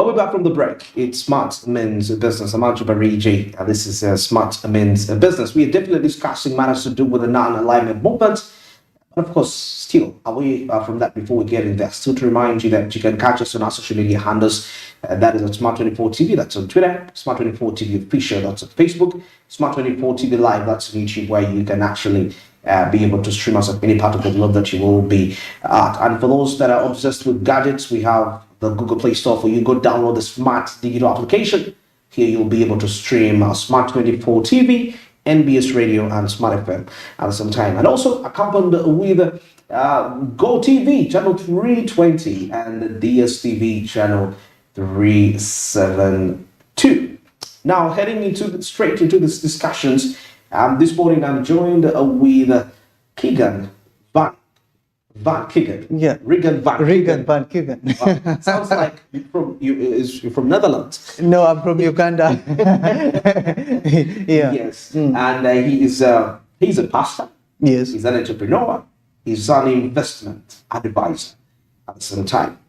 Well, we're back from the break. It's Smart Men's Business. I'm Andrew Barigi, and this is Smart Men's Business. We are definitely discussing matters to do with the non-alignment movement. And of course, still away from that, before we get in there, still to remind you that you can catch us on our social media handles. That is at Smart24TV, that's on Twitter, Smart24TV Official, that's on Facebook, Smart24TV Live, that's on YouTube, where you can actually be able to stream us at any part of the globe that you will be at. And for those that are obsessed with gadgets, we have the Google Play Store for you. Go download the Smart Digital application. Here you'll be able to stream Smart24 TV, NBS Radio, and Smart FM at the same time. And also accompanied with GOTV channel 320 and the DSTV channel 372. Now heading straight into these discussions. This morning I'm joined with Keegan Van Keegan. Yeah. Regan Van Keegan. Wow. Sounds like you're from Netherlands. No, I'm from Uganda. Yeah. Yes. And he's a pastor. Yes. He's an entrepreneur. He's an investment advisor at the same time.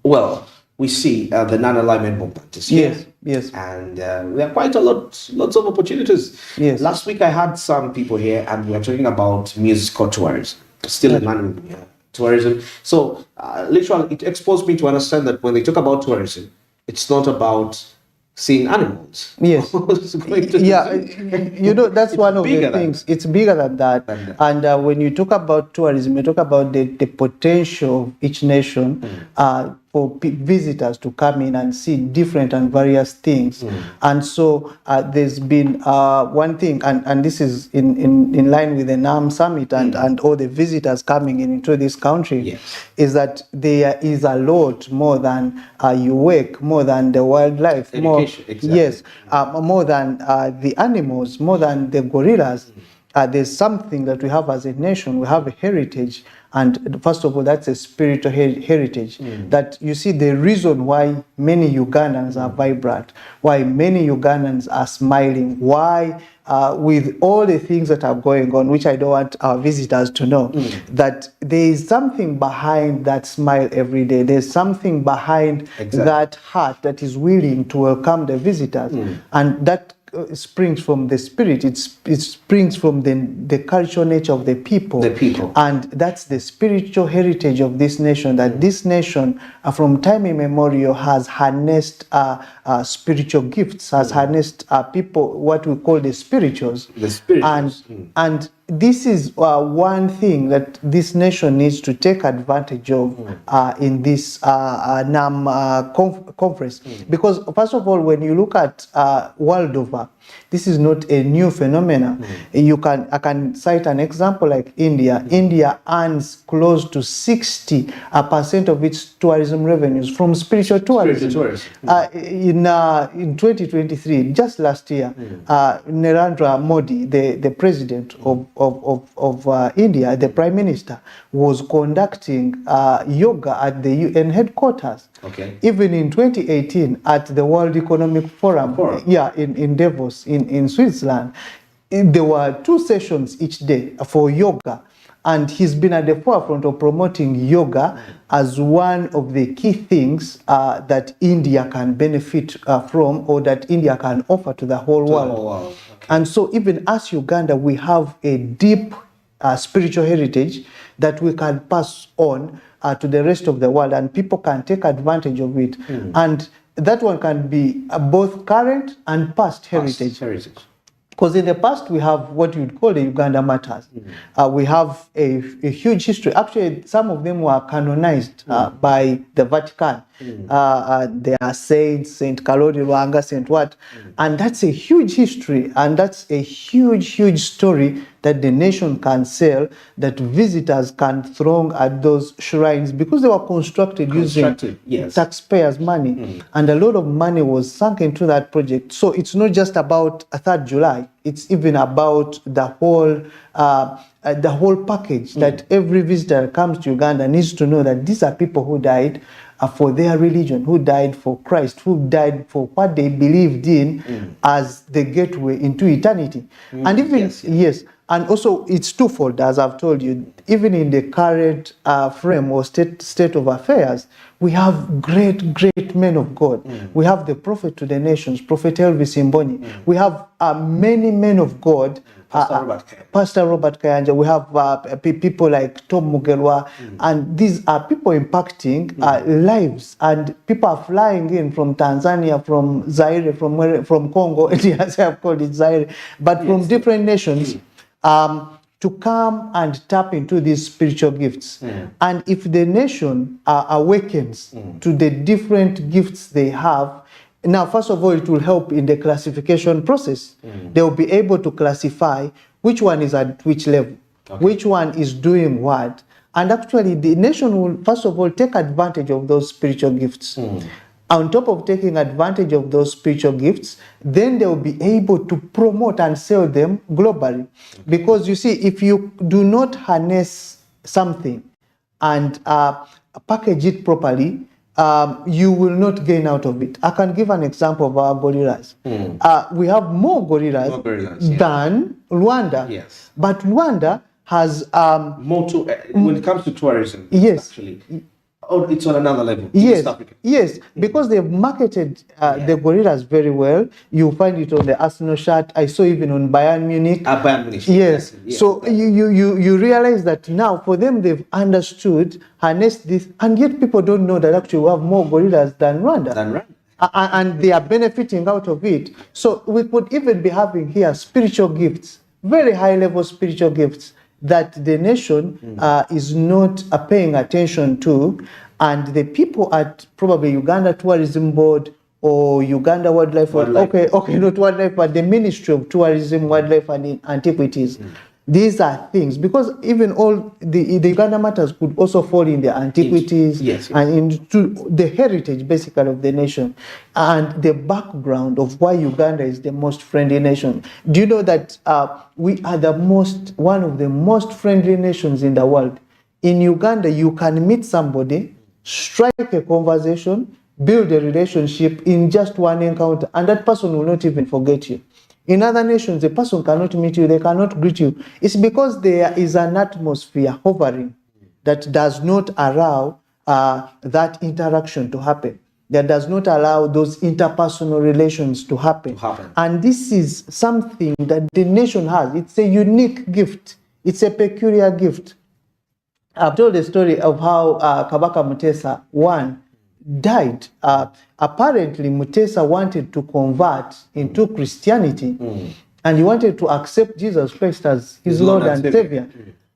Well, we see the non-alignment movement is here. Yes. And there are quite lots of opportunities. Yes. Last week I had some people here and we were talking about musical tourism. Still in tourism. So literally it exposed me to understand that when they talk about tourism, it's not about seeing animals. Yes. That's one of the things. It's bigger than that. And when you talk about tourism, you talk about the potential of each nation for visitors to come in and see different and various things. And so there's been one thing, and this is in line with the NAM Summit and all the visitors coming into this country, is that there is a lot more than you work, more than the wildlife, more than the animals, more than the gorillas. There's something that we have as a nation. We have a heritage. And first of all, that's a spiritual heritage. That you see the reason why many Ugandans are vibrant, why many Ugandans are smiling, why with all the things that are going on, which I don't want our visitors to know, that there is something behind that smile every day. There's something behind that heart that is willing to welcome the visitors. And that springs from the spirit. It springs from the cultural nature of the people. And that's the spiritual heritage of this nation, that this nation from time immemorial has harnessed spiritual gifts, has harnessed people, what we call the spirituals. And this is one thing that this nation needs to take advantage of in this NAM conference. Because first of all, when you look at world over, this is not a new phenomenon. I can cite an example like India. India earns close to 60% of its tourism revenues from spiritual tourism. In 2023, just last year, Narendra Modi, the president of India, the Prime Minister, was conducting yoga at the UN headquarters. Even in 2018, at the World Economic Forum. In Davos, in Switzerland, there were 2 sessions each day for yoga. And he's been at the forefront of promoting yoga as one of the key things that India can benefit from, or that India can offer to the whole world. And so even as Uganda, we have a deep spiritual heritage that we can pass on to the rest of the world, and people can take advantage of it. And that one can be both current and past heritage. Because in the past, we have what you'd call the Uganda Matters. We have a huge history. Actually, some of them were canonized by the Vatican. They are saints, Saint Kalori Ruanga, Saint what. And that's a huge history. And that's a huge story that the nation can sell, that visitors can throng at those shrines, because they were constructed using taxpayers' money. And a lot of money was sunk into that project. So it's not just about 3rd July. It's even about the whole package, that every visitor comes to Uganda needs to know that these are people who died for their religion, who died for Christ, who died for what they believed in as the gateway into eternity. And even, And also, it's twofold, as I've told you. Even in the current frame or state of affairs, we have great men of God. We have the prophet to the nations, Prophet Elvis Imboni. We have many men of God. Pastor Robert Kayanja. We have people like Tom Mugelwa, and these are people impacting lives. And people are flying in from Tanzania, from Zaire, from Congo. Yes, I've called it Zaire, but from different nations. To come and tap into these spiritual gifts. And if the nation awakens to the different gifts they have, now, first of all, it will help in the classification process. They will be able to classify which one is at which level, which one is doing what. And actually, the nation will, first of all, take advantage of those spiritual gifts. On top of taking advantage of those spiritual gifts, then they will be able to promote and sell them globally. Because you see, if you do not harness something and package it properly, you will not gain out of it. I can give an example of our gorillas. We have more gorillas than Rwanda. Yes. But Rwanda has... more to, when it comes to tourism, yes. Actually. Oh, it's on another level. Yes, because they've marketed the gorillas very well. You find it on the Arsenal shirt. I saw even on Bayern Munich. Bayern Munich. Yes. So you realize that now for them they've understood, harnessed this, and yet people don't know that actually we have more gorillas than Rwanda. And they are benefiting out of it. So we could even be having here spiritual gifts, very high level spiritual gifts that the nation is not paying attention to, and the people at probably Uganda Tourism Board or Uganda Wildlife. Okay, not Wildlife, but the Ministry of Tourism, Wildlife and Antiquities. These are things, because even all the Uganda matters could also fall in the antiquities and into the heritage basically of the nation and the background of why Uganda is the most friendly nation. Do you know that we are one of the most friendly nations in the world? In Uganda, you can meet somebody, strike a conversation, build a relationship in just one encounter, and that person will not even forget you. In other nations, a person cannot meet you, they cannot greet you. It's because there is an atmosphere hovering that does not allow that interaction to happen, that does not allow those interpersonal relations to happen. And this is something that the nation has. It's a unique gift. It's a peculiar gift. I've told the story of how Kabaka Mutesa I died. Apparently, Mutesa wanted to convert into Christianity, and he wanted to accept Jesus Christ as his Lord and Savior.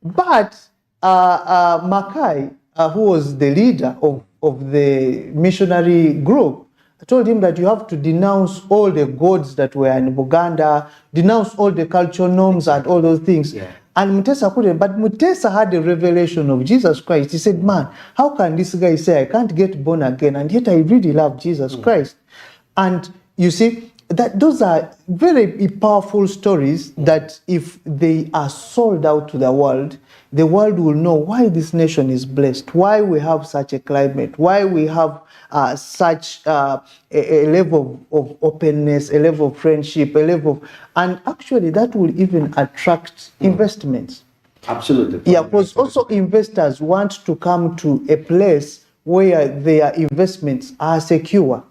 But Mackay, who was the leader of the missionary group, told him that you have to denounce all the gods that were in Buganda, denounce all the cultural norms and all those things. And Mutesa couldn't, but Mutesa had a revelation of Jesus Christ. He said, man, how can this guy say I can't get born again, and yet I really love Jesus Christ? And you see, that those are very powerful stories that if they are sold out to the world will know why this nation is blessed, why we have such a climate, why we have such a level of openness, a level of friendship, and actually that will even attract investments. Absolutely. Yeah, because also investors want to come to a place where their investments are secure.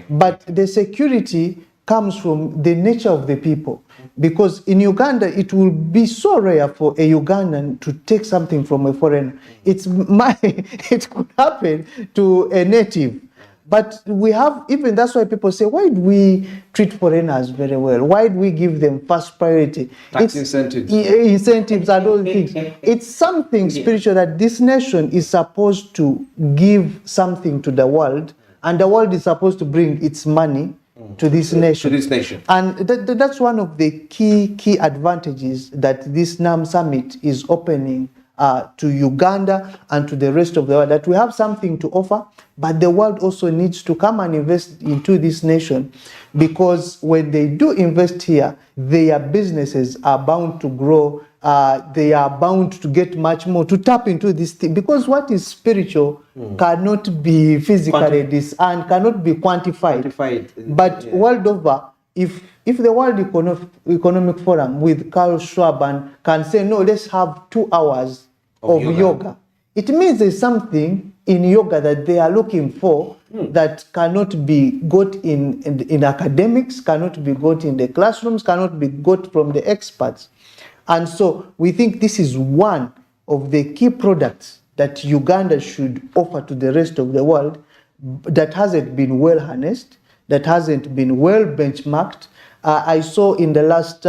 But the security comes from the nature of the people. Because in Uganda, it will be so rare for a Ugandan to take something from a foreigner. It could happen to a native. But we have, even that's why people say, why do we treat foreigners very well? Why do we give them first priority? Incentives. Incentives and all the things. It's something spiritual that this nation is supposed to give something to the world, and the world is supposed to bring its money to this nation. And that's one of the key advantages that this NAM Summit is opening to Uganda and to the rest of the world, that we have something to offer, but the world also needs to come and invest into this nation, because when they do invest here, their businesses are bound to grow, they are bound to get much more, to tap into this thing, because what is spiritual cannot be physically discerned, cannot be quantified. But world over, if the World Economic Forum with Carl Schwab can say, no, let's have 2 hours of yoga, it means there's something in yoga that they are looking for that cannot be got in academics, cannot be got in the classrooms, cannot be got from the experts. And so we think this is one of the key products that Uganda should offer to the rest of the world that hasn't been well harnessed, that hasn't been well benchmarked. I saw in the last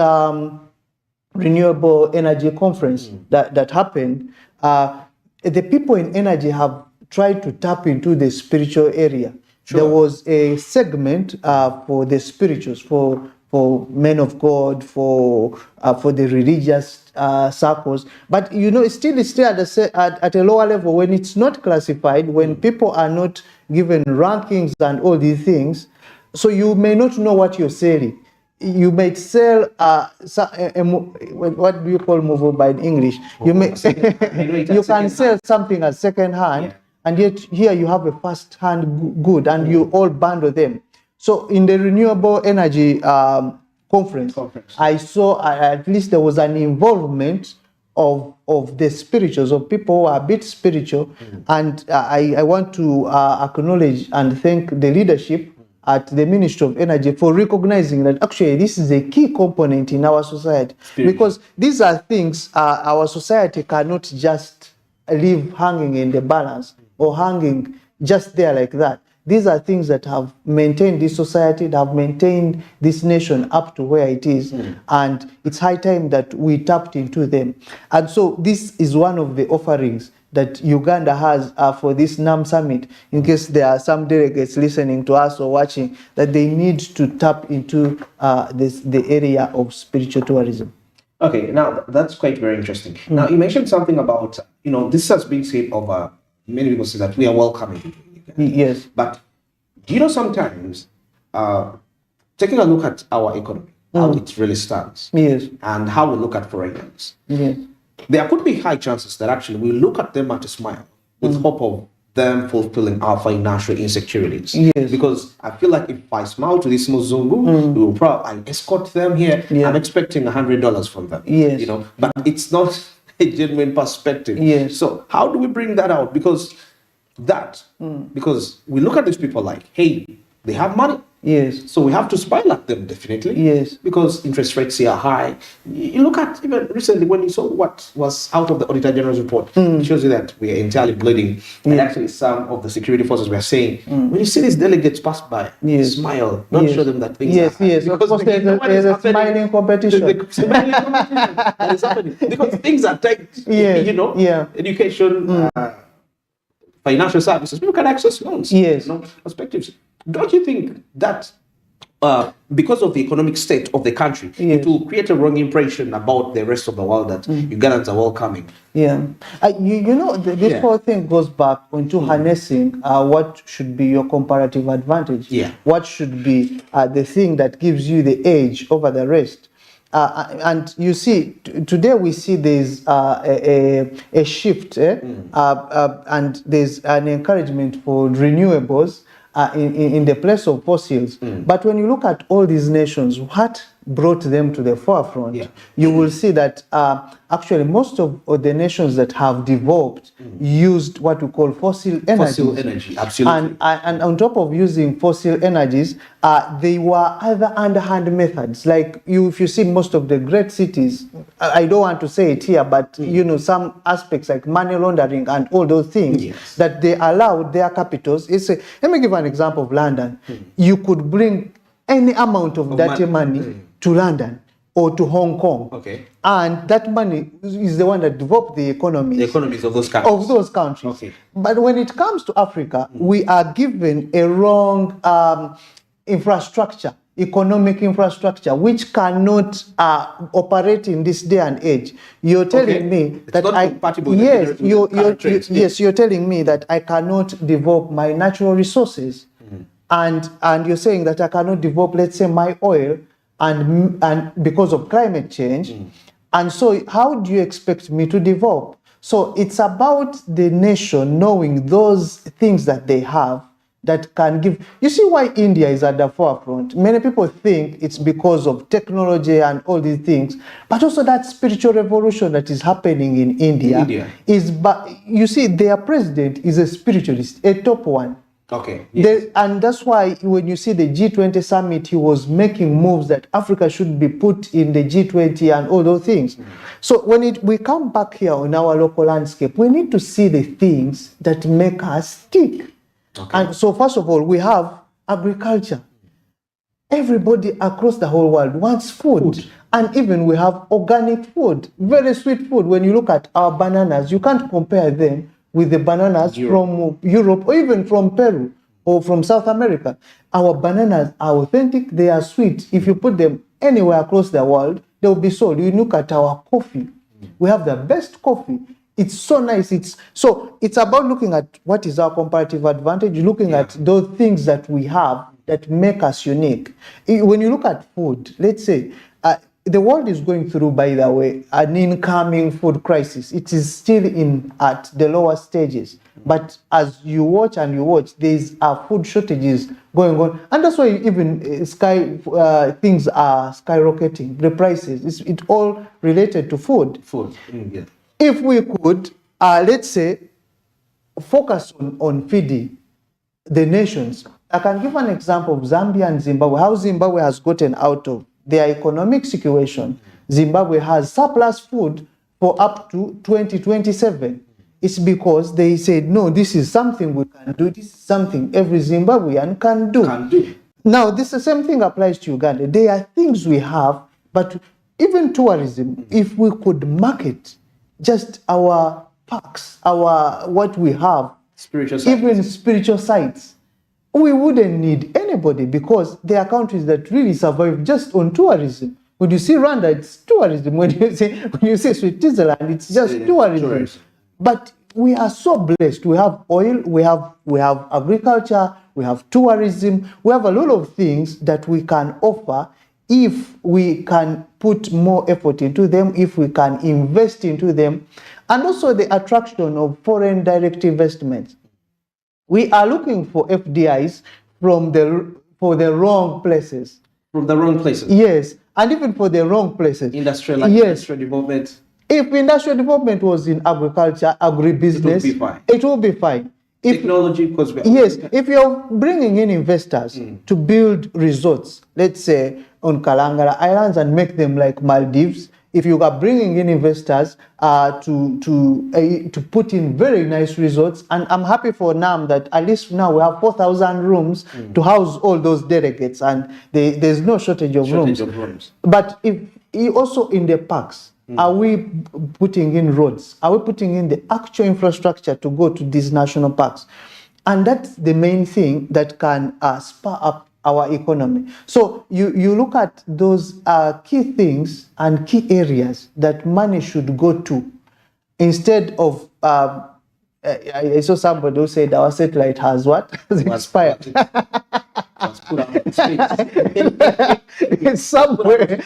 renewable energy conference that happened, the people in energy have tried to tap into the spiritual area. There was a segment for the spirituals, for men of God, for the religious circles. But it's still at a lower level when it's not classified, when people are not given rankings and all these things. So you may not know what you're selling. You may sell what do you call movable in English? You may you can sell something as second hand, and yet here you have a first hand good, and you all bundle them. So in the renewable energy conference, I saw at least there was an involvement of the spirituals, of people who are a bit spiritual, and I want to acknowledge and thank the leadership at the Ministry of Energy for recognizing that actually this is a key component in our society, because these are things our society cannot just leave hanging in the balance or hanging just there like that. These are things that have maintained this society, that have maintained this nation up to where it is, and it's high time that we tapped into them. And so this is one of the offerings that Uganda has for this NAM summit, in case there are some delegates listening to us or watching, that they need to tap into the area of spiritual tourism. Okay, now that's quite very interesting. Now you mentioned something about, this has been said over, many people say that we are welcoming. Yes. But do you know sometimes, taking a look at our economy, how it really stands, yes, and how we look at foreigners, yes, there could be high chances that actually we look at them at a smile with hope of them fulfilling our financial insecurities. Yes. Because I feel like if I smile to this Muzungu, we will probably escort them here. Yeah. I'm expecting $100 from them. Yes. But it's not a genuine perspective. Yes. So how do we bring that out? Because we look at these people like, hey, they have money. Yes. So we have to smile at them, definitely. Yes. Because interest rates here are high. You look at, even recently, when you saw what was out of the Auditor General's report, it shows you that we are entirely bleeding. And actually, some of the security forces were saying, when you see these delegates pass by, smile, not show them that things are high. Yes, of course, there's a smiling competition. Smiling competition that is happening. Because things are tight, education, financial services, people can access loans. Yes. Perspectives. Don't you think that because of the economic state of the country, it will create a wrong impression about the rest of the world that Ugandans are welcoming? Yeah. This whole thing goes back into harnessing what should be your comparative advantage. Yeah. What should be the thing that gives you the edge over the rest. And you see, today we see there's a shift, and there's an encouragement for renewables in the place of fossils. But when you look at all these nations, what brought them to the forefront, you will see that actually most of the nations that have developed used what we call fossil energies. Fossil energy, absolutely. And on top of using fossil energies, they were other underhand methods. Like if you see most of the great cities, I don't want to say it here, but some aspects like money laundering and all those things that they allowed their capitals. Let me give an example of London. You could bring any amount of dirty money to London or to Hong Kong. Okay. And that money is the one that developed the economies. The economies of those countries. Okay. But when it comes to Africa, we are given a wrong infrastructure, economic infrastructure, which cannot operate in this day and age. You're telling me that you're telling me that I cannot develop my natural resources. And you're saying that I cannot develop, let's say, my oil, and because of climate change. And so how do you expect me to develop? So it's about the nation knowing those things that they have that can give. You see why India is at the forefront. Many people think it's because of technology and all these things, but also that spiritual revolution that is happening in India. Is, but you see, their president is a spiritualist, a top one. Okay. Yes. And that's why when you see the G20 summit, he was making moves that Africa should be put in the G20 and all those things. So when we come back here on our local landscape, we need to see the things that make us tick. Okay. And so first of all, we have agriculture. Everybody across the whole world wants food. And even we have organic food, very sweet food. When you look at our bananas, you can't compare them with the bananas from Europe or even from Peru or from South America. Our bananas are authentic, they are sweet. If you put them anywhere across the world, they will be sold. You look at our coffee. We have the best coffee. It's so nice. It's about looking at what is our comparative advantage, looking at those things that we have that make us unique. When you look at food, let's say, the world is going through, by the way, an incoming food crisis. It is still at the lower stages. But as you watch, there's food shortages going on. And that's why even things are skyrocketing, the prices. It's all related to food. Yeah. If we could, let's say, focus on feeding the nations. I can give an example of Zambia and Zimbabwe, how Zimbabwe has gotten out of their economic situation. Zimbabwe has surplus food for up to 2027. It's because they said, no, this is something we can do. This is something every Zimbabwean can do. Now, the same thing applies to Uganda. There are things we have, but even tourism, if we could market just our parks, what we have, even spiritual sites, we wouldn't need anybody, because there are countries that really survive just on tourism. When you see Rwanda, it's tourism. When you say Switzerland, it's just tourism. But we are so blessed. We have oil, we have agriculture, we have tourism, we have a lot of things that we can offer if we can put more effort into them, if we can invest into them, and also the attraction of foreign direct investments. We are looking for FDIs for the wrong places. From the wrong places? Yes, and even for the wrong places. Industrial development. If industrial development was in agriculture, agribusiness, it will be fine. Technology, because if you're bringing in investors to build resorts, let's say on Kalangara Islands, and make them like Maldives, if you are bringing in investors to put in very nice resorts, and I'm happy for NAM that at least now we have 4,000 rooms to house all those delegates, and there's no shortage of rooms. But if also in the parks, are we putting in roads? Are we putting in the actual infrastructure to go to these national parks? And that's the main thing that can spur up our economy. So you look at those key things and key areas that money should go to, instead of I saw somebody who said our satellite has what? Has expired. It's somewhere.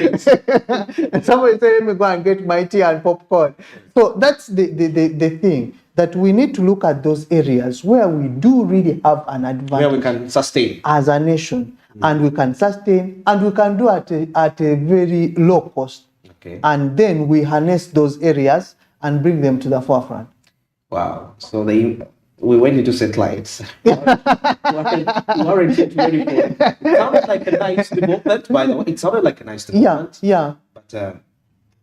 Somebody said, let me go and get my tea and popcorn. So that's the thing, that we need to look at those areas where we do really have an advantage. Where we can sustain. As a nation. And we can sustain, and we can do at a very low cost. Okay. And then we harness those areas and bring them to the forefront. Wow. So we went into satellites. Warranted 24. It sounded like a nice development, by the way. It sounded like a nice development. Yeah. But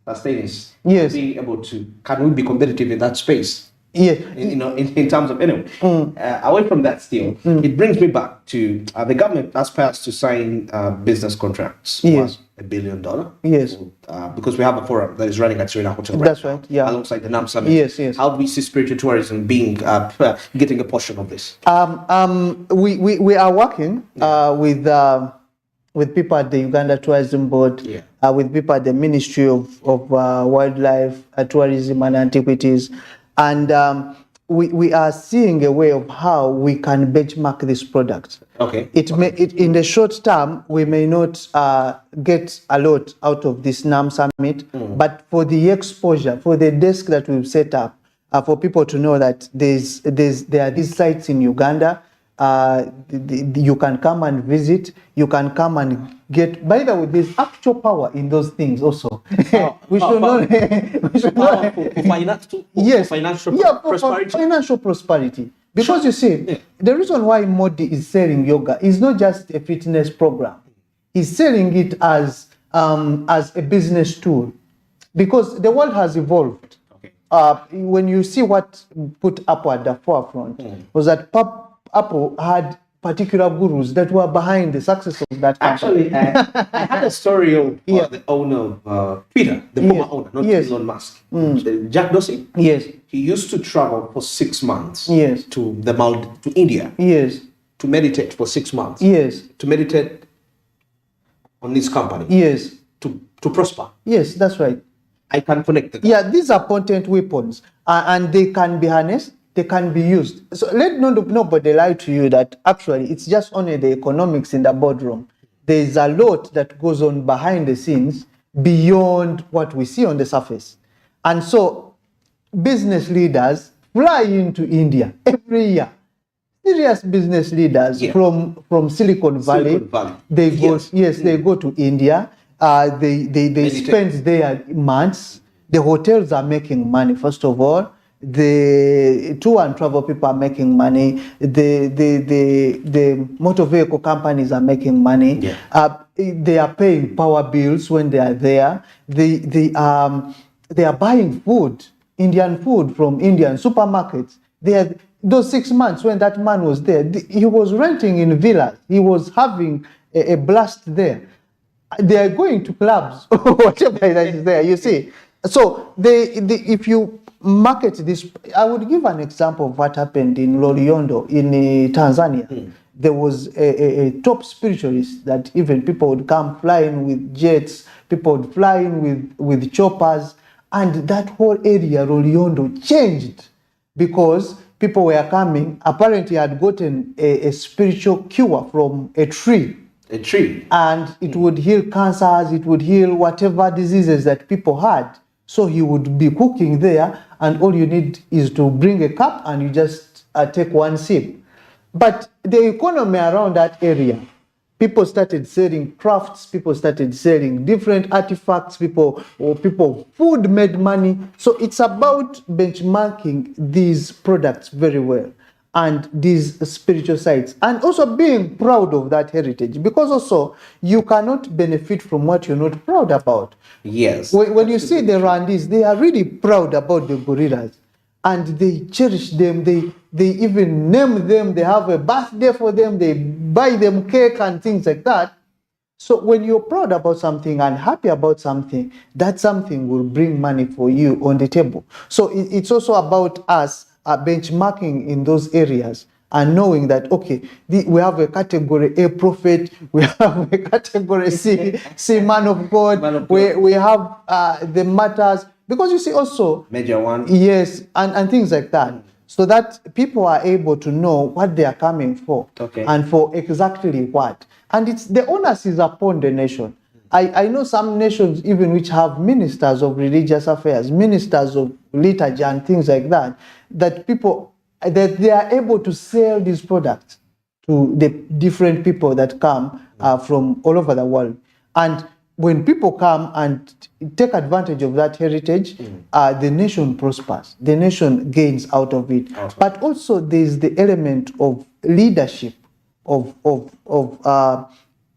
sustain is being able to, can we be competitive in that space? Yeah. In terms of, away from that still, it brings me back to the government aspires to sign business contracts worth $1 billion. Yes. Because we have a forum that is running at Serena Hotel That's right, yeah. Alongside the NAM Summit. Yes. How do we see spiritual tourism being, getting a portion of this? We are working with people at the Uganda Tourism Board, with people at the Ministry of Wildlife, Tourism and Antiquities. And we are seeing a way of how we can benchmark this product. Okay. In the short term, we may not get a lot out of this NAM Summit, but for the exposure, for the desk that we've set up, for people to know that there are these sites in Uganda, you can come and visit. You can come and get. By the way, there's actual power in those things also. We should not. We should not. Yes. Financial prosperity. Financial prosperity. Because you see, the reason why Modi is selling yoga is not just a fitness program. He's selling it as a business tool, because the world has evolved. When you see what put Apple at the forefront, was that Apple had particular gurus that were behind the success of that company. Actually, I had a story of the owner of Twitter, the former owner, not Elon Musk, Jack Dorsey. Yes. He used to travel for 6 months Yes. to India. Yes. To meditate for 6 months. Yes. To meditate on this company. Yes. To prosper. Yes, that's right. I can connect the dots. Yeah, these are potent weapons, and they can be harnessed, they can be used. So let nobody lie to you that actually it's just only the economics in the boardroom. There is a lot that goes on behind the scenes beyond what we see on the surface. And so business leaders fly into India every year. Serious business leaders from Silicon Valley. They go, they go to India. They spend there months. The hotels are making money, first of all. The tour and travel people are making money. The motor vehicle companies are making money. They are paying power bills when they are there. They are buying food, Indian food from Indian supermarkets. Those 6 months when that man was there, he was renting in villas. He was having a blast there. They are going to clubs, whatever that is there, you see. So if you market this, I would give an example of what happened in Loliondo in Tanzania. There was a top spiritualist that even people would come flying with jets, people would fly in with choppers, and that whole area, Loliondo, changed because people were coming. Apparently, had gotten a spiritual cure from a tree. A tree. And it would heal cancers, it would heal whatever diseases that people had. So he would be cooking there, and all you need is to bring a cup and you just take one sip. But the economy around that area, people started selling crafts, people started selling different artifacts, food made money. So it's about benchmarking these products very well, and these spiritual sites, and also being proud of that heritage, because also you cannot benefit from what you're not proud about. Yes. When you see the Rwandese, they are really proud about the gorillas, and they cherish them. They even name them. They have a birthday for them. They buy them cake and things like that. So when you're proud about something and happy about something, that something will bring money for you on the table. So it's also about us benchmarking in those areas and knowing that, okay, we have a category A prophet, we have a category C man of God, we have the matters, because you see also major one, yes, and things like that, so that people are able to know what they are coming for, and for exactly what, and it's the onus is upon the nation. I know some nations even which have ministers of religious affairs, ministers of liturgy and things like that, that they are able to sell these products to the different people that come from all over the world. And when people come and take advantage of that heritage, the nation prospers, the nation gains out of it. But also there's the element of leadership, of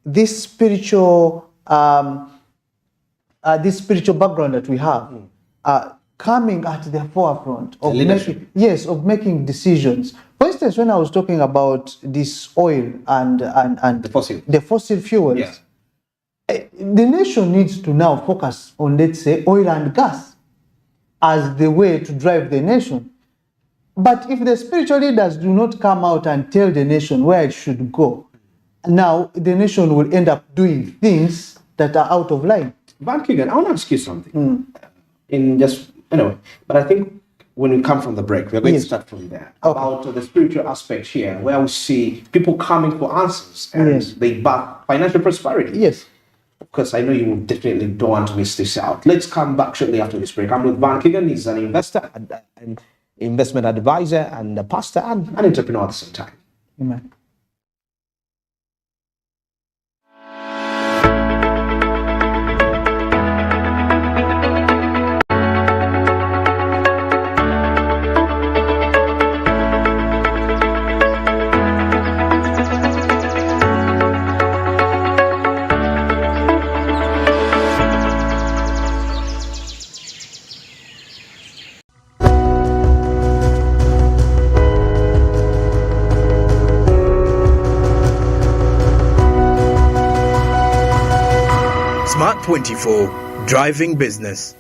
this spiritual background that we have, coming at the forefront of making decisions. For instance, when I was talking about this oil and the fossil fuels, the nation needs to now focus on, let's say, oil and gas as the way to drive the nation. But if the spiritual leaders do not come out and tell the nation where it should go, now the nation will end up doing things that are out of line. Van Keegan, I want to ask you something. But I think when we come from the break, we're going to start from there. About the spiritual aspect here, where we see people coming for answers and they back financial prosperity. Yes. Of course, I know you definitely don't want to miss this out. Let's come back shortly after this break. I'm with Van Keegan. He's an investor, an investment advisor, and a pastor, and an entrepreneur at the same time. Amen. Smart 24, driving business.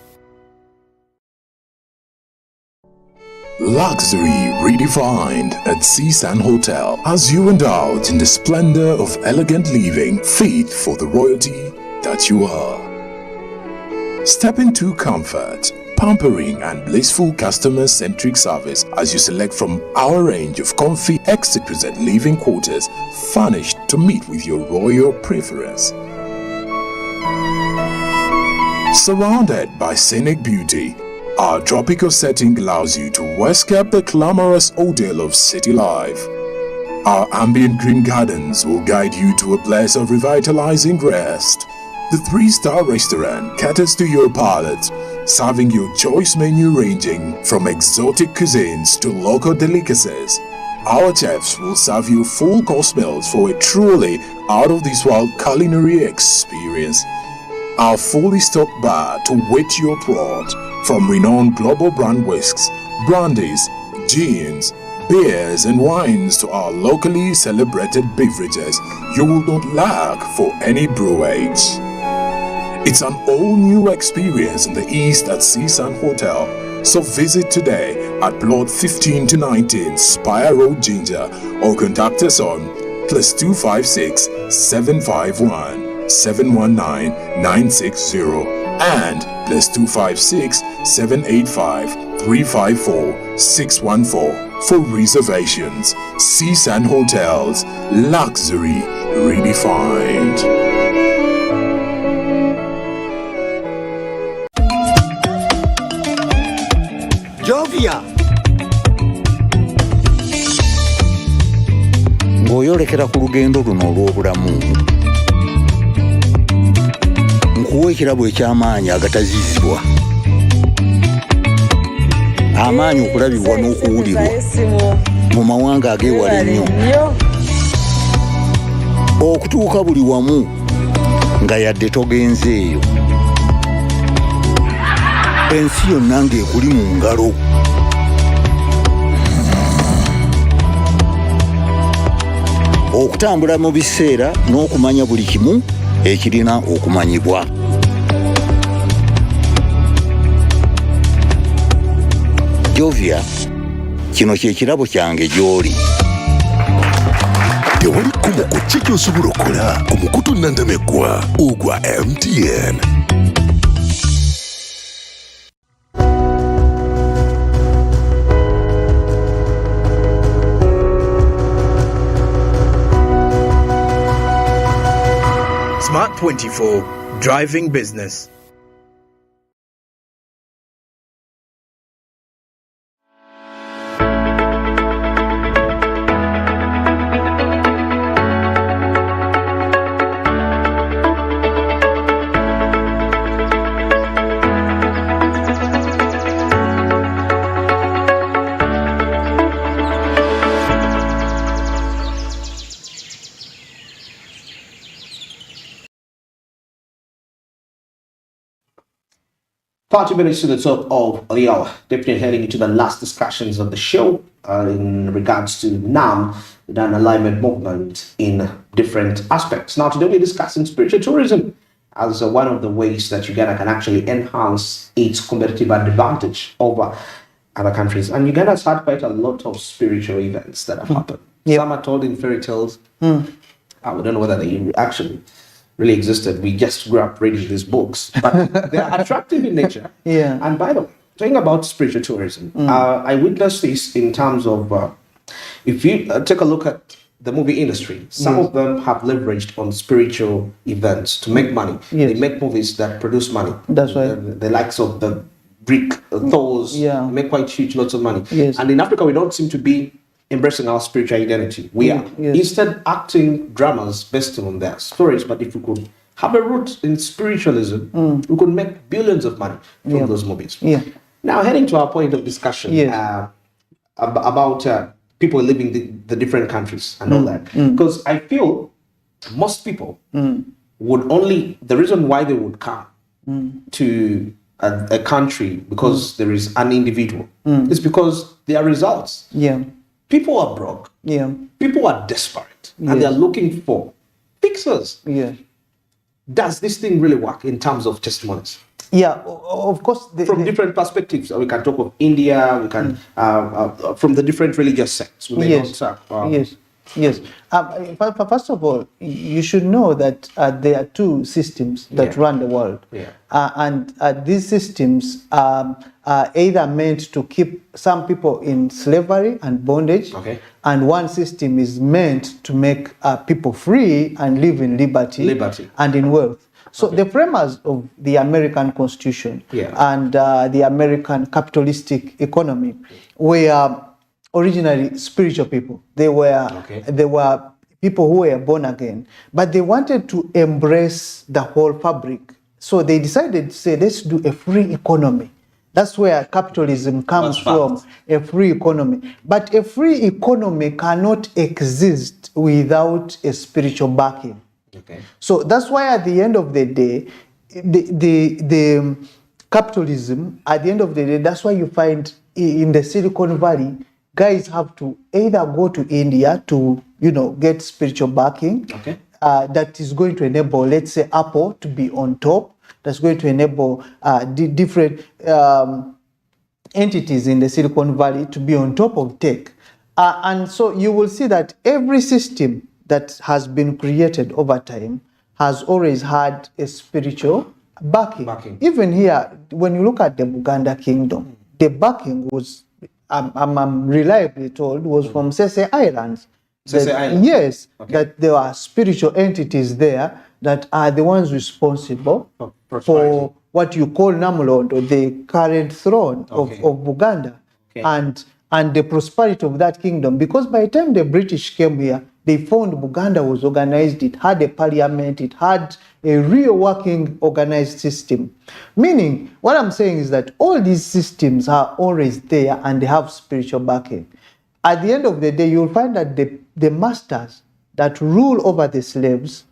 Luxury redefined at Seasand Hotel as you indulge in the splendor of elegant living fit for the royalty that you are. Step into comfort, pampering and blissful customer-centric service as you select from our range of comfy, exquisite living quarters furnished to meet with your royal preference. Surrounded by scenic beauty, our tropical setting allows you to escape the glamorous ordeal of city life. Our ambient green gardens will guide you to a place of revitalizing rest. The 3-star restaurant caters to your palate, serving your choice menu ranging from exotic cuisines to local delicacies. Our chefs will serve you full course meals for a truly out-of-this-world culinary experience. Our fully stocked bar to whet your throat, from renowned global brand whisks, brandies, gins, beers and wines to our locally celebrated beverages, you will not lack for any brewage. It's an all-new experience in the East at Seasand Hotel. So visit today at plot 15 to 19 Spire Road, Ginger, or contact us on +256 751 719 960 and +256 785 354 614 for reservations. Seasand Hotels, luxury redefined. Jovia. Ng'oyolekera ku lugendo luno olw'obulamu, nkuwa ekirabo eky'amaanyi agatazizibwa, amaanyi okulabibwa n'okuwulirwa mu mawanga ag'ewala ennyo, okutuuka buli wamu nga yadde togenzeeyo, ensi yonna ng'ekuli mu ngalo. Okutambula mu biseera n'okumanya buli kimu ekirina okumanyibwa. Jovia, kino kye kirabo kyange gy'oli. Tewali kumuko ki ky'osobola okukola ku mukutu nnandameggwa ogwa MTN. Smart 24, driving business. Party minutes to the top of the hour. Definitely heading into the last discussions of the show in regards to NAM, the non-alignment movement in different aspects. Now, today we're discussing spiritual tourism as one of the ways that Uganda can actually enhance its competitive advantage over other countries. And Uganda has had quite a lot of spiritual events that have happened. Yep. Some are told in fairy tales. I don't know whether they actually really existed. We just grew up reading these books, but they are attractive in nature. Yeah. And by the way, talking about spiritual tourism, I witnessed this in terms of if you take a look at the movie industry, some of them have leveraged on spiritual events to make money. Yes. They make movies that produce money. That's right. The likes of the Greek Thors make quite huge lots of money. Yes. And in Africa, we don't seem to be embracing our spiritual identity. We are instead acting dramas based on their stories. But if we could have a root in spiritualism, we could make billions of money from those movies. Yeah. Now, heading to our point of discussion about people living the different countries and all that, because I feel most people would only, the reason why they would come to a country because there is an individual is because there are results. Yeah. People are broke. Yeah. People are desperate and they are looking for fixers. Yeah. does this thing really work in terms of testimonies? Yeah, of course. From different perspectives, we can talk of India. We can from the different religious sects. We may Yes, not, yes, yes. First of all, you should know that there are two systems that run the world. Yeah. And these systems are either meant to keep some people in slavery and bondage, Okay. and one system is meant to make people free and live in liberty and in wealth. So the framers of the American Constitution and the American capitalistic economy were originally spiritual people. They were people who were born again, but they wanted to embrace the whole fabric. So they decided to say, let's do a free economy. That's where capitalism comes from, a free economy. But a free economy cannot exist without a spiritual backing. Okay. So that's why at the end of the day, the capitalism, at the end of the day, that's why you find in the Silicon Valley, guys have to either go to India to, get spiritual backing. Okay. That is going to enable, let's say, Apple to be on top. That's going to enable different entities in the Silicon Valley to be on top of tech. And so you will see that every system that has been created over time has always had a spiritual backing. Even here, when you look at the Buganda kingdom, the backing was, I'm reliably told, was from Sese Islands. Yes, that there are spiritual entities there that are the ones responsible for what you call Namulondo, the current throne of Buganda, and the prosperity of that kingdom. Because by the time the British came here, they found Buganda was organized, it had a parliament, it had a real working organized system. Meaning, what I'm saying is that all these systems are always there and they have spiritual backing. At the end of the day, you'll find that the masters that rule over the slaves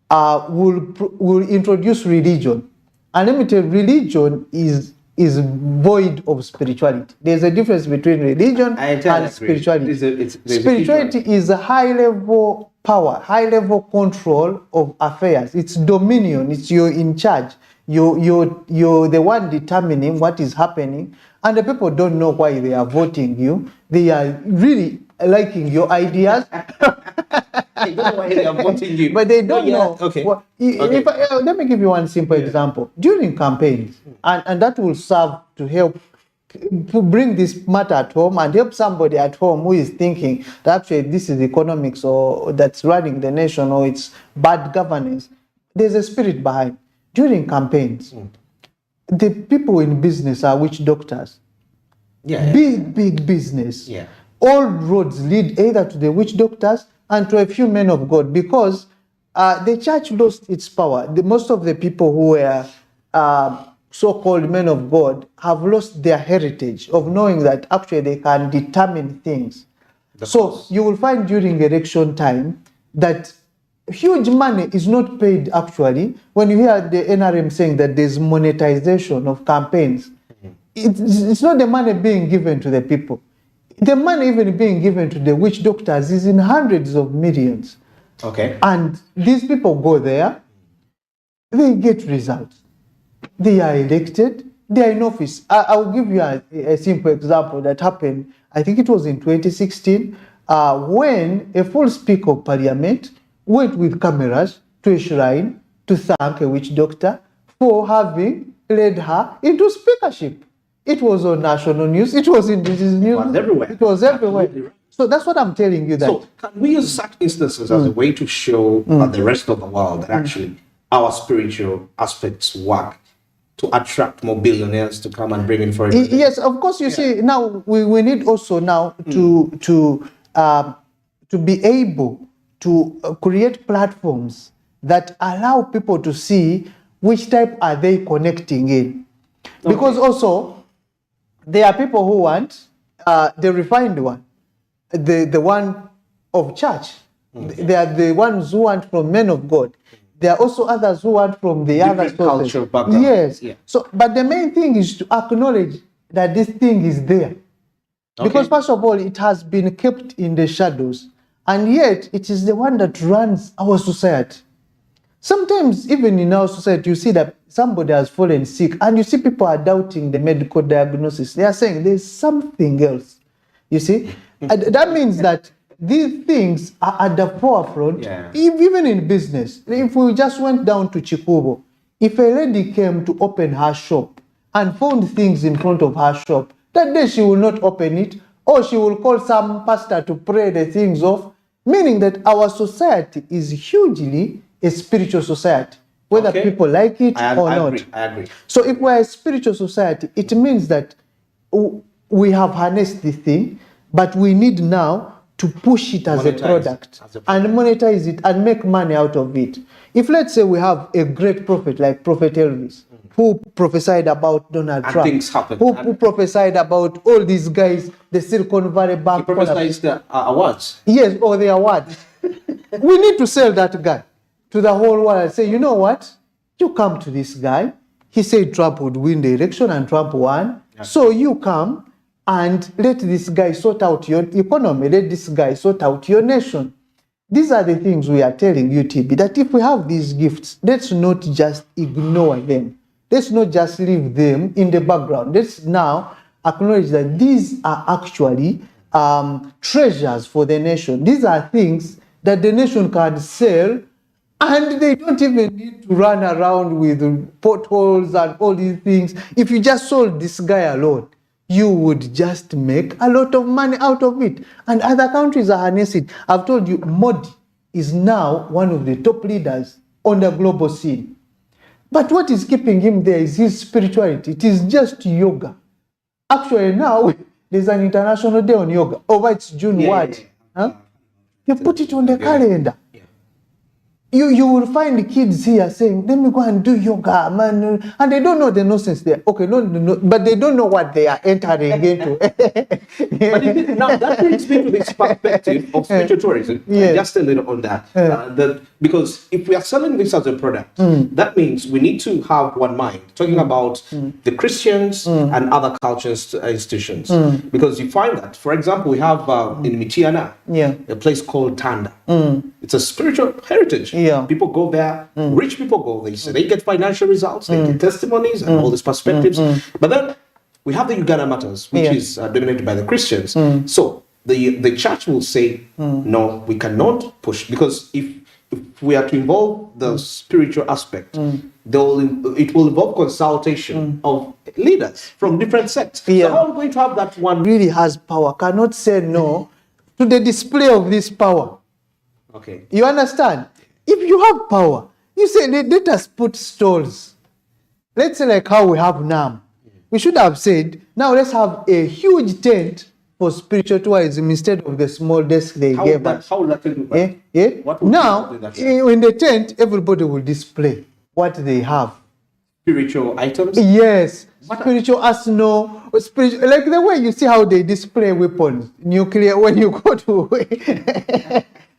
will introduce religion. And let me tell you, religion is void of spirituality. There's a difference between religion and spirituality. Spirituality is a high-level power, high-level control of affairs. It's dominion. It's you're in charge. You're the one determining what is happening, and the people don't know why they are voting you. They are really liking your ideas. I don't know why they are voting you. But they don't know. Okay. Let me give you one simple example. During campaigns, and that will serve to help bring this matter at home and help somebody at home who is thinking that actually this is economics or that's running the nation or it's bad governance. There's a spirit behind. During campaigns, the people in business are witch doctors. Big business. All roads lead either to the witch doctors and to a few men of God, because the church lost its power. Most of the people who were so-called men of God have lost their heritage of knowing that actually they can determine things. So you will find during election time that huge money is not paid actually. When you hear the NRM saying that there's monetization of campaigns, it's not the money being given to the people. The money even being given to the witch doctors is in hundreds of millions. Okay. And these people go there, they get results. They are elected, they are in office. I will give you a simple example that happened, I think it was in 2016, when a full speaker of parliament went with cameras to a shrine to thank a witch doctor for having led her into speakership. It was on national news. It was in business news. It was everywhere. It was everywhere. Absolutely. So that's what I'm telling you. That. So can we use such instances as a way to show the rest of the world that actually our spiritual aspects work to attract more billionaires to come and bring in for it? Yes, of course. You see, now we need also now to be able to create platforms that allow people to see which type are they connecting in, because also there are people who want the refined one, the one of church. They are the ones who want from men of God. There are also others who want from the other sources. Cultural background. Yes. Yeah. So, but the main thing is to acknowledge that this thing is there, because first of all, it has been kept in the shadows, and yet it is the one that runs our society. Sometimes, even in our society, you see that somebody has fallen sick and you see people are doubting the medical diagnosis. They are saying there's something else. You see? And that means that these things are at the forefront, even in business. If we just went down to Chikubo, if a lady came to open her shop and found things in front of her shop, that day she will not open it, or she will call some pastor to pray the things off, meaning that our society is hugely a spiritual society, whether people like it or not. I agree. So if we're a spiritual society, it means that we have harnessed the thing, but we need now to push it as a product and monetize it and make money out of it. If let's say we have a great prophet like Prophet Elvis, who prophesied about Donald Trump, things happen. Who prophesied about all these guys, the Silicon Valley Bank. He prophesied the awards. Yes, or the awards. We need to sell that guy to the whole world and say, you know what? You come to this guy. He said Trump would win the election and Trump won. Okay. So you come and let this guy sort out your economy. Let this guy sort out your nation. These are the things we are telling UTB, that if we have these gifts, let's not just ignore them. Let's not just leave them in the background. Let's now acknowledge that these are actually treasures for the nation. These are things that the nation can sell, and they don't even need to run around with potholes and all these things. If you just sold this guy alone, you would just make a lot of money out of it. And other countries are harnessing. I've told you, Modi is now one of the top leaders on the global scene. But what is keeping him there is his spirituality. It is just yoga. Actually, now there's an international day on yoga. Oh, it's June what? Huh? You put it on the calendar. You will find kids here saying, let me go and do yoga, man. And they don't know the nonsense there. Okay, no, but they don't know what they are entering into. But now that brings me to this perspective of spiritual tourism. Just a little on that. Because if we are selling this as a product, that means we need to have one mind, talking about the Christians and other cultures, institutions. Because you find that, for example, we have in Michiana, a place called Tanda. It's a spiritual heritage. People go there, rich people go there. So they get financial results, they get testimonies and all these perspectives. But then we have the Uganda Matters, which is dominated by the Christians. So the church will say, no, we cannot push, because if we are to involve the spiritual aspect, it will involve consultation of leaders from different sects. So how are we going to have that one? Really has power, cannot say no to the display of this power. Okay. You understand? If you have power, you say, let us put stalls. Let's say like how we have NAM. We should have said, now let's have a huge tent for spiritual tourism instead of the small desk they gave us. How will that do that? Now, in the tent, everybody will display what they have. Spiritual items? Yes. Spiritual arsenal, spiritual, like the way you see how they display weapons, nuclear, when you go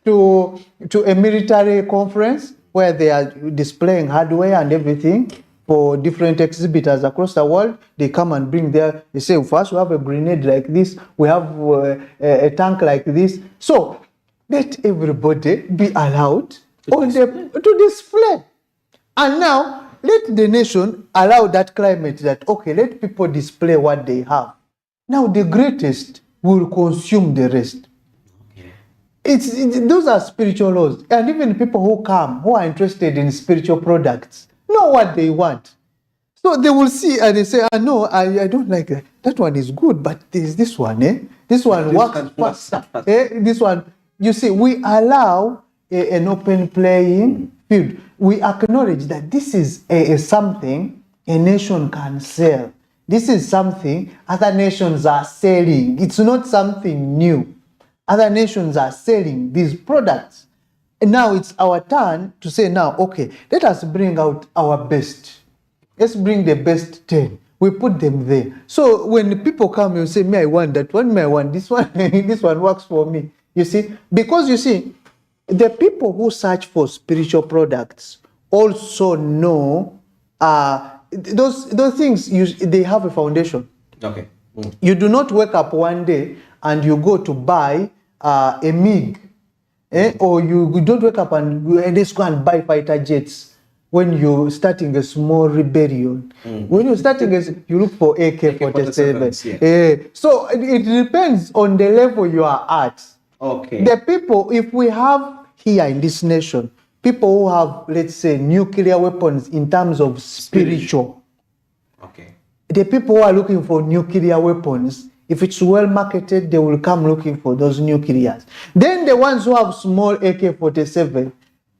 to a military conference where they are displaying hardware and everything for different exhibitors across the world. They come and bring their, they say, first we have a grenade like this, we have a tank like this. So let everybody be allowed to display. And now let the nation allow that climate that, okay, let people display what they have. Now the greatest will consume the rest. Those are spiritual laws. And even people who come, who are interested in spiritual products, know what they want. So they will see and they say, no, I don't like that. That one is good, but there's this one, This one works faster. This one, you see, we allow an open playing field. We acknowledge that this is something a nation can sell. This is something other nations are selling. It's not something new. Other nations are selling these products. And now it's our turn to say, now, okay, let us bring out our best. Let's bring the best 10. We put them there. So when people come, you say, I want that one, I want this one, this one works for me. You see? Because you see, the people who search for spiritual products also know those things, they have a foundation. Okay. You do not wake up one day and you go to buy a MiG Or you don't wake up and let's go and buy fighter jets when you're starting a small rebellion. When you're starting, you look for AK-47. Yeah. So it depends on the level you are at. Okay. The people, if we have here in this nation, people who have, let's say, nuclear weapons in terms of spiritual. Okay. The people who are looking for nuclear weapons, if it's well marketed, they will come looking for those nuclears. Then the ones who have small AK-47,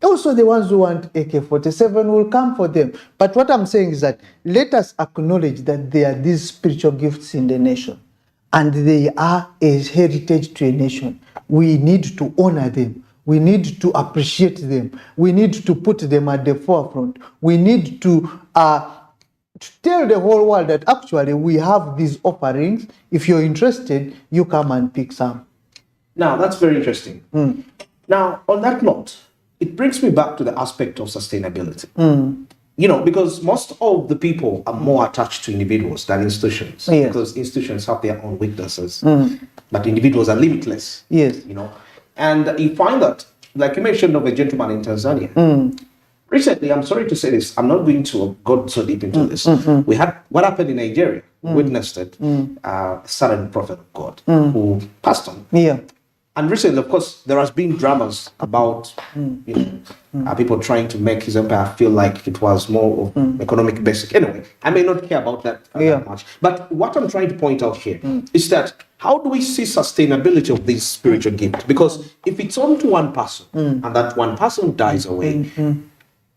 also the ones who want AK-47 will come for them. But what I'm saying is that let us acknowledge that there are these spiritual gifts in the nation, and they are a heritage to a nation. We need to honor them. We need to appreciate them. We need to put them at the forefront. We need to tell the whole world that actually we have these offerings. If you're interested, you come and pick some. Now, that's very interesting. Now, on that note, it brings me back to the aspect of sustainability. You know, because most of the people are more attached to individuals than institutions. Yes. Because institutions have their own weaknesses, but individuals are limitless. Yes. You know, and you find that, like you mentioned of a gentleman in Tanzania. Recently, I'm sorry to say this, I'm not going to go so deep into this. We had what happened in Nigeria, witnessed it, a certain prophet of God who passed on. Yeah. And recently, of course, there has been dramas about people trying to make his empire feel like it was more of economic basic. Anyway, I may not care about that that much. But what I'm trying to point out here is that how do we see sustainability of this spiritual gift? Because if it's on to one person and that one person dies away,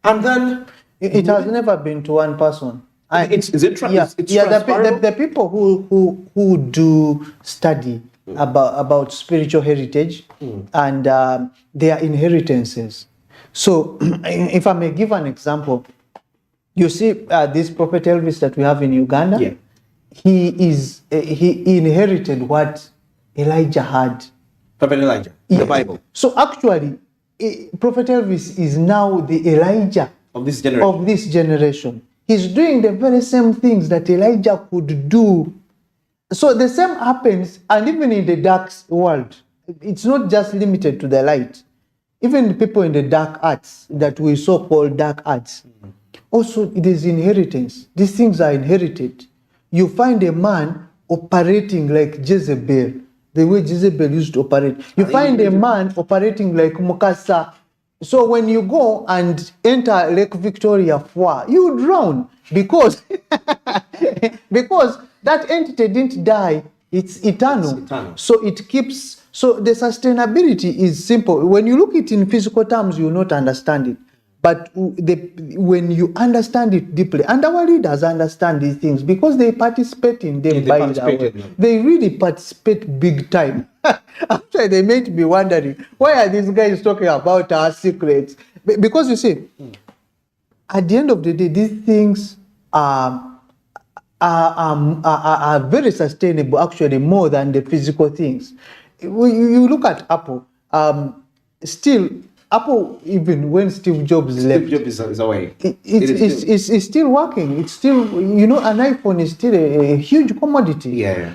and then it has never been to one person. It's transferable? The people who do study about spiritual heritage and their inheritances. So, if I may give an example, you see this Prophet Elvis that we have in Uganda. Yeah. He inherited what Elijah had. Prophet Elijah, the Bible. So actually, Prophet Elvis is now the Elijah Of this generation. of this generation. He's doing the very same things that Elijah could do. So the same happens, and even in the dark world, it's not just limited to the light. Even the people in the dark arts that we so-call dark arts, also it is inheritance. These things are inherited. You find a man operating like Jezebel, the way Jezebel used to operate. You find a man operating like Mukasa. So when you go and enter Lake Victoria Foire, you drown because because that entity didn't die. It's eternal. So it keeps. So the sustainability is simple. When you look at it in physical terms, you will not understand it. But when you understand it deeply, and our leaders understand these things because they participate in them, they really participate big time. Actually, they may be wondering, why are these guys talking about our secrets? Because you see, at the end of the day, these things are very sustainable, actually, more than the physical things. You look at Apple, still, Apple, even when Steve Jobs left, Steve Jobs is away. It's still working. It's still, an iPhone is still a huge commodity. Yeah.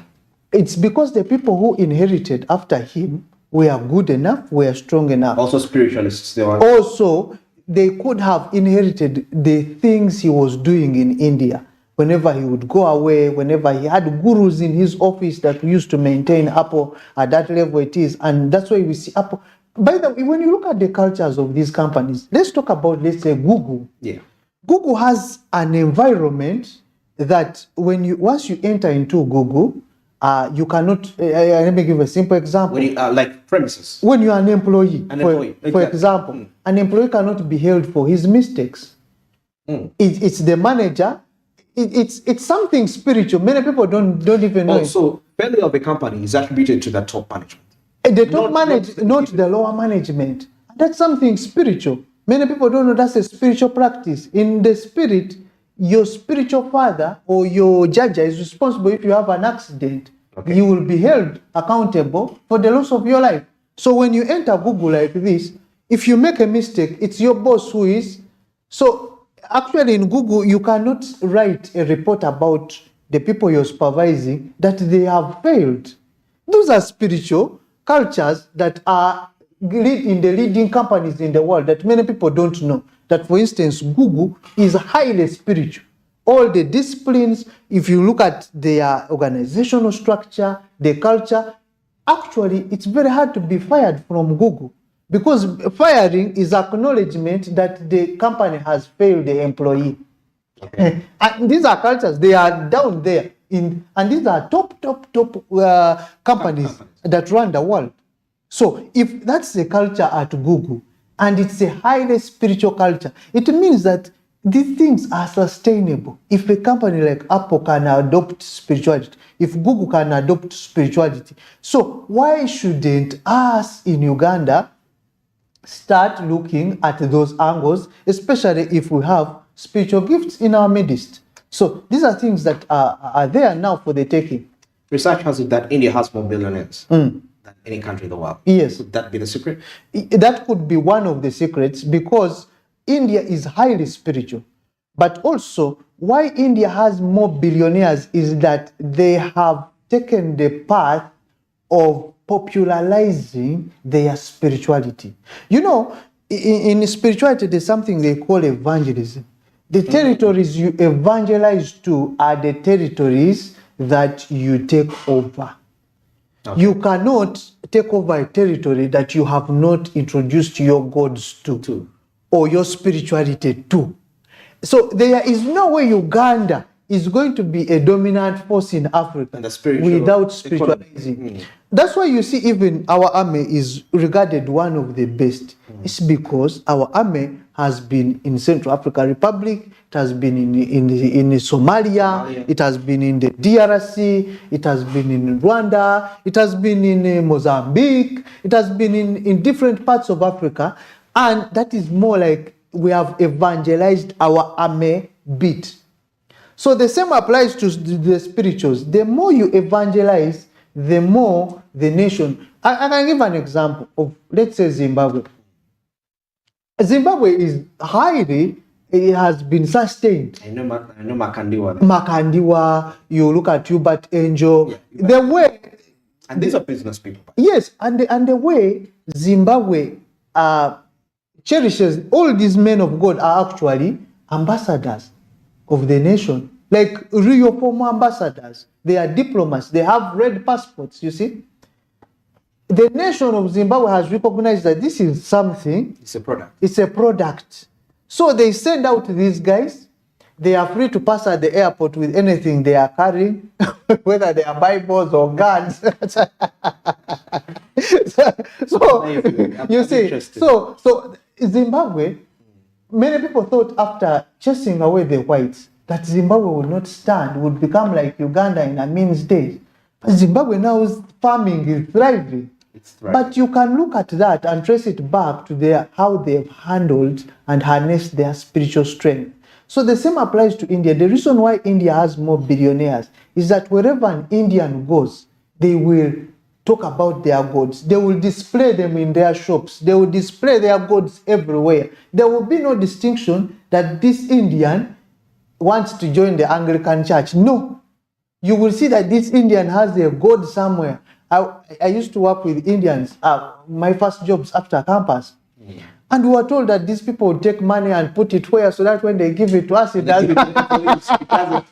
It's because the people who inherited after him were good enough, were strong enough. Also spiritualists. Also, they could have inherited the things he was doing in India. Whenever he would go away, whenever he had gurus in his office that used to maintain Apple at that level it is. And that's why we see Apple. By the way, when you look at the cultures of these companies, let's talk about, let's say, Google. Yeah. Google has an environment that once you enter into Google, you cannot, let me give a simple example. When you like premises. When you are an employee, For example, an employee cannot be held for his mistakes. It's the manager. It's something spiritual. Many people don't even know. Also, failure of a company is attributed to the top management. The top management, not the lower management. That's something spiritual. Many people don't know that's a spiritual practice. In the spirit, your spiritual father or your judge is responsible if you have an accident. Okay. You will be held accountable for the loss of your life. So when you enter Google like this, if you make a mistake, it's your boss who is. So actually in Google, you cannot write a report about the people you're supervising that they have failed. Those are spiritual cultures that are in the leading companies in the world that many people don't know. That, for instance, Google is highly spiritual. All the disciplines, if you look at their organizational structure, their culture, actually, it's very hard to be fired from Google, because firing is acknowledgement that the company has failed the employee. Okay. And these are cultures, they are down there, and these are top companies that run the world. So if that's the culture at Google, and it's a highly spiritual culture, it means that these things are sustainable. If a company like Apple can adopt spirituality, if Google can adopt spirituality, so why shouldn't us in Uganda start looking at those angles, especially if we have spiritual gifts in our midst? So these are things that are there now for the taking. Research has it that India has more billionaires than any country in the world. Yes. Could that be the secret? That could be one of the secrets, because India is highly spiritual. But also, why India has more billionaires is that they have taken the path of popularizing their spirituality. You know, in spirituality, there's something they call evangelism. The territories you evangelize to are the territories that you take over. Okay. You cannot take over a territory that you have not introduced your gods to. Or your spirituality too. So there is no way Uganda is going to be a dominant force in Africa without spiritualizing. That's why you see even our army is regarded one of the best. It's because our army has been in Central African Republic, it has been in Somalia, it has been in the DRC, it has been in Rwanda, it has been in Mozambique, it has been in different parts of Africa. And that is more like we have evangelized our army bit. So the same applies to the spirituals. The more you evangelize, the more the nation. I can give an example of, let's say, Zimbabwe. Zimbabwe is highly, it has been sustained. I know Makandiwa. Makandiwa, you look at Hubert Angel. Yeah, the way. And these are business people. Yes, and the way Zimbabwe cherishes all these men of God are actually ambassadors of the nation, like real former ambassadors. They are diplomats. They have red passports, you see. The nation of Zimbabwe has recognized that this is something. It's a product. It's a product. So they send out these guys. They are free to pass at the airport with anything they are carrying, whether they are Bibles or guns. so you see, so Zimbabwe, many people thought after chasing away the whites that Zimbabwe would not stand, would become like Uganda in Amin's days. But Zimbabwe now is farming, is thriving. It's thriving. But you can look at that and trace it back to how they've handled and harnessed their spiritual strength. So the same applies to India. The reason why India has more billionaires is that wherever an Indian goes, they will talk about their gods. They will display them in their shops. They will display their gods everywhere. There will be no distinction that this Indian wants to join the Anglican Church. No. You will see that this Indian has a god somewhere. I used to work with Indians, my first jobs after campus. Yeah. And we were told that these people would take money and put it where, so that when they give it to us, it doesn't.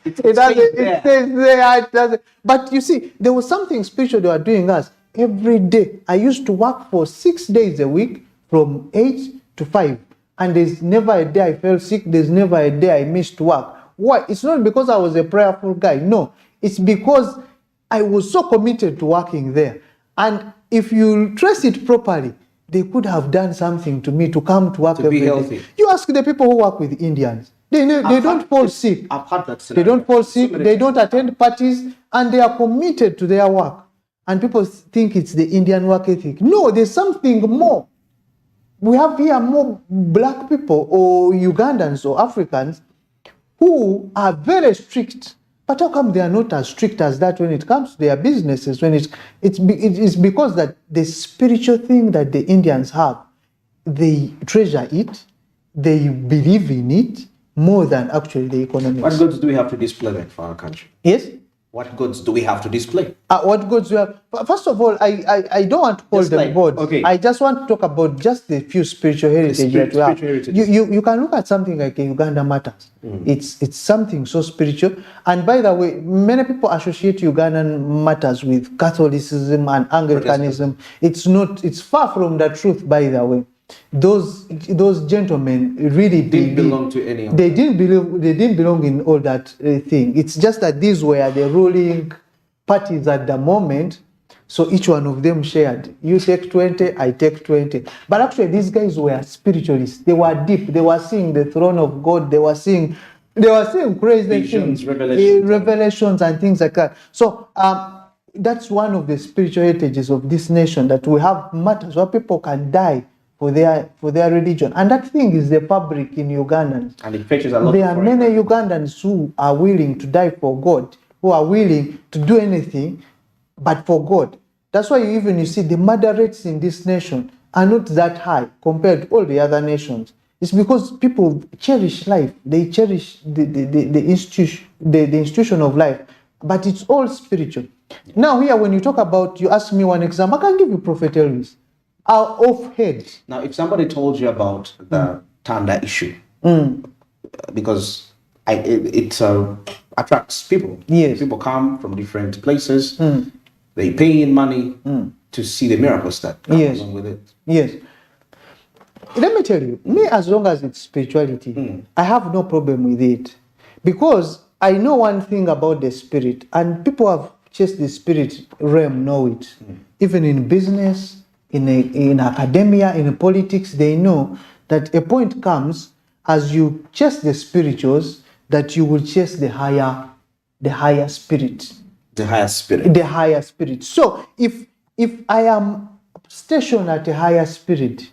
It stays there. But you see, there was something spiritual they were doing us every day. I used to work for 6 days a week from 8 to 5. And there's never a day I felt sick. There's never a day I missed work. Why? It's not because I was a prayerful guy. No. It's because I was so committed to working there. And if you trace it properly, they could have done something to me to come to work every day. You ask the people who work with Indians. They don't fall sick. I've had that scenario. They don't fall sick. They don't attend parties. And they are committed to their work. And people think it's the Indian work ethic. No, there's something more. We have here more black people or Ugandans or Africans who are very strict. But how come they are not as strict as that when it comes to their businesses? When it's because that the spiritual thing that the Indians have, they treasure it, they believe in it more than actually the economics. What goods do we have to display then for our country? Yes? What goods do we have to display? What goods we have? First of all, I don't want to call Just them like- gods. okay. I just want to talk about just the few spiritual heritage that we have. spiritual heritage. You can look at something like Uganda Matters. It's something so spiritual. And by the way, many people associate Ugandan Matters with Catholicism and Anglicanism. It's not. It's far from the truth. By the way, those gentlemen really Didn't belong to any of They didn't belong in all that thing. It's just that these were the ruling parties at the moment, so each one of them shared. You take 20, I take 20. But actually, these guys were spiritualists. They were deep. They were seeing the throne of God. They were seeing crazy Visions, things, revelations. and things like that. So that's one of the spiritual heritages of this nation, that we have matters where people can die for their religion, and that thing is the fabric in Ugandans. And it fetches a lot. There are of many Ugandans who are willing to die for God, who are willing to do anything but for God. That's why you see the murder rates in this nation are not that high compared to all the other nations. It's because people cherish life. They cherish the institution of life, but it's all spiritual. Now here, when you talk about, you ask me one example, I can give you Prophet Elvis. Off head. Now, if somebody told you about the Tanda issue, because it attracts people. Yes. People come from different places. They pay in money to see the miracles that come along with it. Yes. Let me tell you, me, as long as it's spirituality, I have no problem with it. Because I know one thing about the spirit, and people have chased the spirit realm, know it. Even in business, in academia, in politics, they know that a point comes as you chase the spirituals that you will chase the higher spirit. The higher spirit. The higher spirit. So if I am stationed at a higher spirit,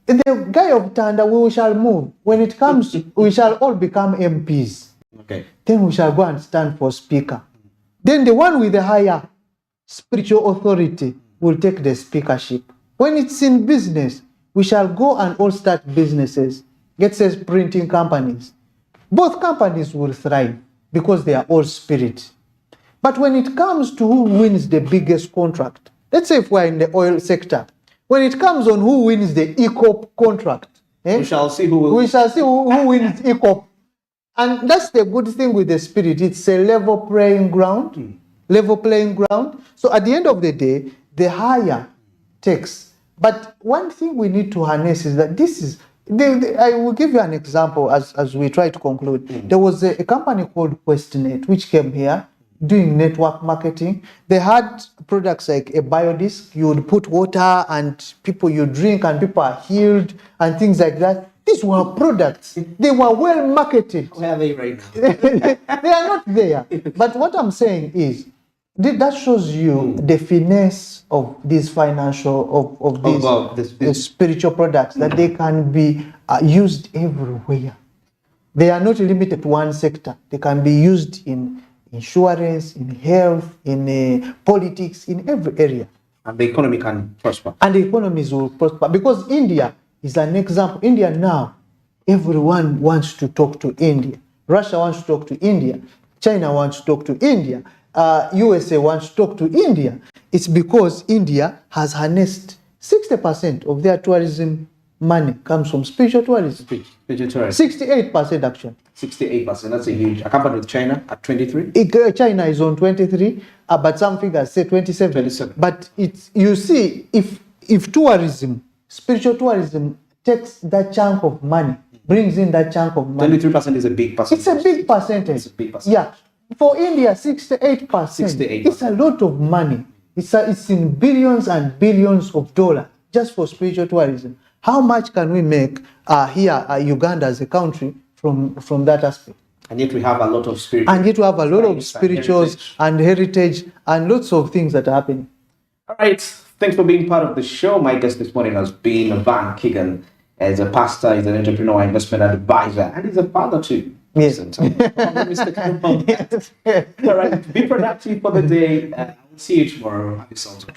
the guy of Tanda, we shall move. When it comes, we shall all become MPs. Okay. Then we shall go and stand for speaker. Then the one with the higher spiritual authority will take the speakership. When it's in business, we shall go and all start businesses. Let's say printing companies. Both companies will thrive because they are all spirit. But when it comes to who wins the biggest contract, let's say if we're in the oil sector, when it comes on who wins the ECOP contract, we shall see who will. We shall see who wins ECOP. And that's the good thing with the spirit. It's a level playing ground. Level playing ground. So at the end of the day, the higher takes. But one thing we need to harness is that this is, I will give you an example as we try to conclude. There was a company called QuestNet which came here doing network marketing. They had products like a biodisc. You would put water and you drink and people are healed and things like that. These were products. They were well marketed. Where are they right now? They are not there. But what I'm saying is, that shows you the finesse of these financial, of these spiritual products, that they can be used everywhere. They are not limited to one sector. They can be used in insurance, in health, in politics, in every area. And the economy can prosper. And the economies will prosper. Because India is an example. India now, everyone wants to talk to India. Russia wants to talk to India. China wants to talk to India. USA wants to talk to India. It's because India has harnessed 60% of their tourism money comes from spiritual tourism. Spiritual tourism. 68% actually. 68%. That's a huge. Accompanied with China at 23. China is on 23, but some figures say 27. 27. But you see, if tourism, spiritual tourism, takes that chunk of money, brings in that chunk of money. 23% is a big percentage. It's a big percentage. It's a big percentage. Yeah. For India, 68%. 68%. It's a lot of money. It's in billions and billions of dollars just for spiritual tourism. How much can we make here, Uganda as a country, from that aspect? And yet we have a lot of spiritual. And yet we have a lot of spirituals and heritage and lots of things that are happening. All right. Thanks for being part of the show. My guest this morning has been Van Keegan. As a pastor, he's an entrepreneur, investment advisor, and he's a father too. Yes. All right. Be productive for the day. I'll see you tomorrow. Happy Sunday.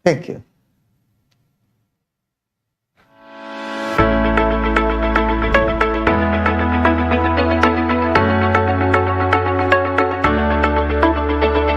Thank you.